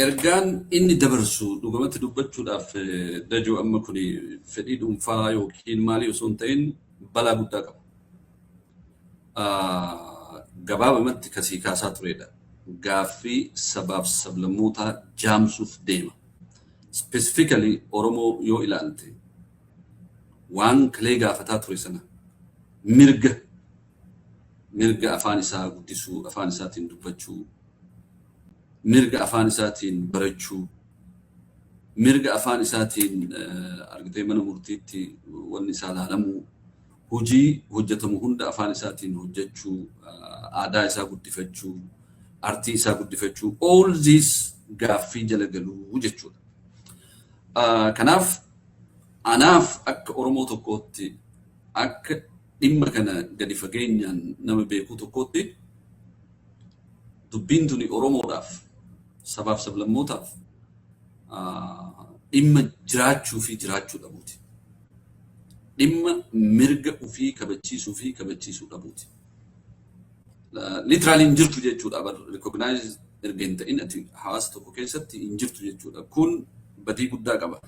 ergaan inni dabarsu dhugumatti dubbachuudhaaf dajoo amma kuni fedhii dhuunfaa yookiin maalii osoo hin ta'in balaa guddaa qaba. Gabaabumatti kasii kaasaa turedha. Gaaffii sabaaf sablammootaa jaamsuuf deema. Specifically Oromoo yoo ilaalte waan kalee gaafataa ture sana mirga afaan isaa guddisuu, afaan isaatiin dubbachuu, mirga afaan isaatiin barachuu, mirga afaan isaatiin argitee mana murtiitti wanni isaa ilaalamuu, hojii hojjetamu hunda afaan isaatiin hojjechuu, aadaa isaa guddifachuu, artii isaa guddifachuu, all these gaaffii jala galuu jechuudha. Kanaaf anaaf akka Oromoo tokkootti akka dhimma kana gadi fageenyaan nama beekuu tokkootti dubbiin tuni Oromoodhaaf sabaaf sablammootaaf dhimma jiraachuu fi jiraachuu dhabuuti. Dhimma mirga ofii kabachiisuu fi kabachiisuu dhabuuti. Literally hin jirtu jechuudha. Recognize erga hin ta'in ati hawaasa tokko keessatti hin jirtu jechuudha. Kun badii guddaa qaba.